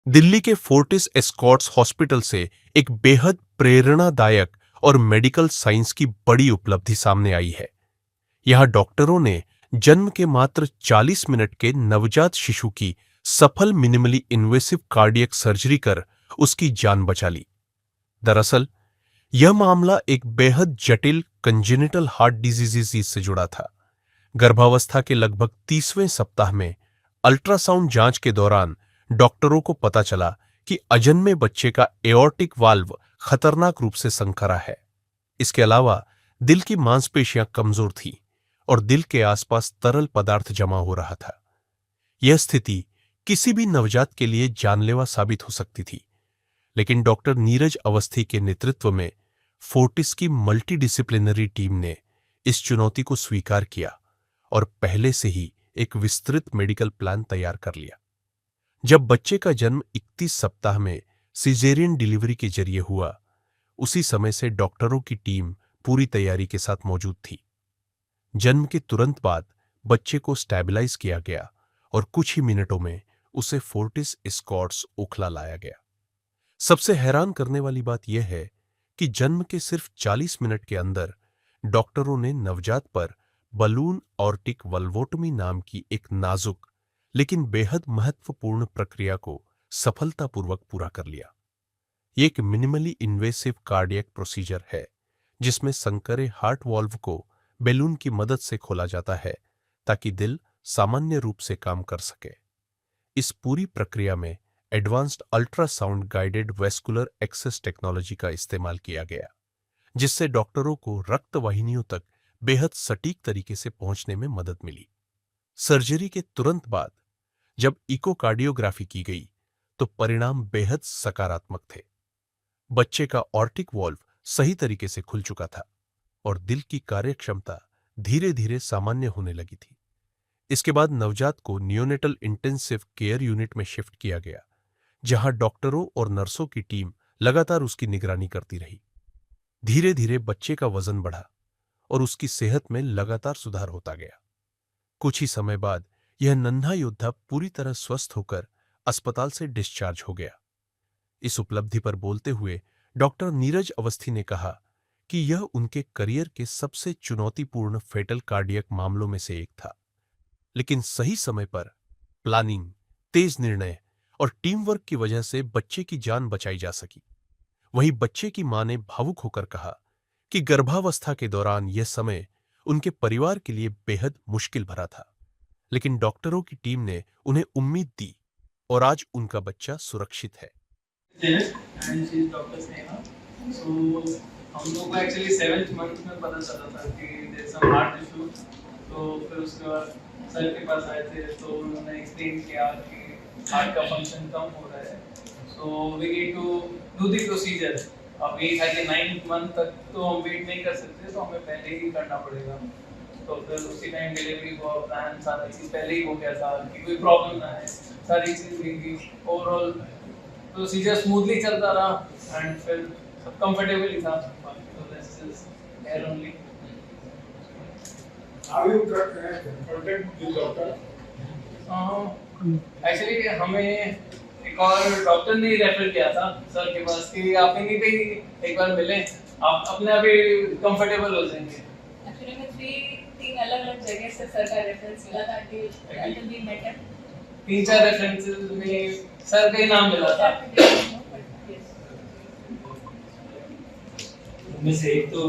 दिल्ली के Fortis Escorts hospital से एक बेहद प्रेरणादायक और मेडिकल साइंस की बड़ी उपलब्धि सामने आई है। यहां डॉक्टरों ने जन्म के मात्र 40 मिनट के नवजात शिशु की सफल मिनिमली इन्वेसिव कार्डियक सर्जरी कर उसकी जान बचा ली। दरअसल यह मामला एक बेहद जटिल कंजेनिटल हार्ट डिजीज से जुड़ा था। गर्भावस्था के लगभग 30वें सप्ताह में अल्ट्रासाउंड जांच के दौरान डॉक्टरों को पता चला कि अजन्मे बच्चे का एओर्टिक वाल्व खतरनाक रूप से संकरा है। इसके अलावा दिल की मांसपेशियां कमजोर थीं और दिल के आसपास तरल पदार्थ जमा हो रहा था। यह स्थिति किसी भी नवजात के लिए जानलेवा साबित हो सकती थी, लेकिन डॉक्टर नीरज अवस्थी के नेतृत्व में फोर्टिस की मल्टीडिसिप्लिनरी टीम ने इस चुनौती को स्वीकार किया और पहले से ही एक विस्तृत मेडिकल प्लान तैयार कर लिया। जब बच्चे का जन्म 31 सप्ताह में सिजेरियन डिलीवरी के जरिए हुआ, उसी समय से डॉक्टरों की टीम पूरी तैयारी के साथ मौजूद थी। जन्म के तुरंत बाद बच्चे को स्टेबलाइज किया गया और कुछ ही मिनटों में उसे फोर्टिस एस्कॉर्ट्स ओखला लाया गया। सबसे हैरान करने वाली बात यह है कि जन्म के सिर्फ 40 मिनट के अंदर डॉक्टरों ने नवजात पर बलून ऑर्टिक वल्वोटमी नाम की एक नाजुक लेकिन बेहद महत्वपूर्ण प्रक्रिया को सफलतापूर्वक पूरा कर लिया। यह एक मिनिमली इन्वेसिव कार्डियक प्रोसीजर है जिसमें संकरे हार्ट वाल्व को बैलून की मदद से खोला जाता है ताकि दिल सामान्य रूप से काम कर सके। इस पूरी प्रक्रिया में advanced ultrasound guided vascular access technology का इस्तेमाल किया गया, जिससे डॉक्टरों को रक्त वाहिनियों तक बेहद सटीक तरीके से पहुंचने में मदद मिली। सर्जरी के तुरंत बाद जब इकोकार्डियोग्राफी की गई तो परिणाम बेहद सकारात्मक थे। बच्चे का ऑर्टिक वाल्व सही तरीके से खुल चुका था और दिल की कार्यक्षमता धीरे धीरे सामान्य होने लगी थी। इसके बाद नवजात को नियोनेटल इंटेंसिव केयर यूनिट में शिफ्ट किया गया, जहां डॉक्टरों और नर्सों की टीम लगातार उसकी निगरानी करती रही। धीरे धीरे बच्चे का वजन बढ़ा और उसकी सेहत में लगातार सुधार होता गया। कुछ ही समय बाद यह नन्हा योद्धा पूरी तरह स्वस्थ होकर अस्पताल से डिस्चार्ज हो गया। इस उपलब्धि पर बोलते हुए डॉक्टर नीरज अवस्थी ने कहा कि यह उनके करियर के सबसे चुनौतीपूर्ण फेटल कार्डियक मामलों में से एक था, लेकिन सही समय पर प्लानिंग, तेज निर्णय और टीम वर्क की वजह से बच्चे की जान बचाई जा सकी। वहीं बच्चे की मां ने भावुक होकर कहा कि गर्भावस्था के दौरान यह समय उनके परिवार के लिए बेहद मुश्किल भरा था, लेकिन डॉक्टरों की टीम ने उन्हें उम्मीद दी और आज उनका बच्चा सुरक्षित है। हम लोग को एक्चुअली 7th मंथ में पता चला था कि there is some heart issue. तो फिर उसके बाद सर के पास आए थे तो उन्होंने एक्सप्लेन किया कि हार्ट का फंक्शन कम हो रहा है, so we need to do the procedure. अब ये था कि 9th मंथ तक तो हम वेट नहीं कर सकते, तो हमें पहले ही करना पड़ेगा। तो फिर उसी टाइम डिलीवरी को प्लान सारा चीज़ पहले ही हो गया था कि कोई प्रॉब्लम ना है, सारी चीज़ हुई। ओवरऑल प्रोसीजर स्मूथली चलता रहा एंड फिर सब कंफर्टेबल ही था। तो this is air only. Are you consulted with doctor? Actually हमें एक और डॉक्टर ने रेफर किया था सर के पास कि आप इन्हीं पे ही एक बार मिलें, आप अपने आप ही कंफर्टेबल हो जाएंगे। एक्चुअली में तीन अलग-अलग जगह से सर का रेफरेंस मिला था कि until we met him. 3-4 references में सर का ही नाम मिला था। उनमें से एक तो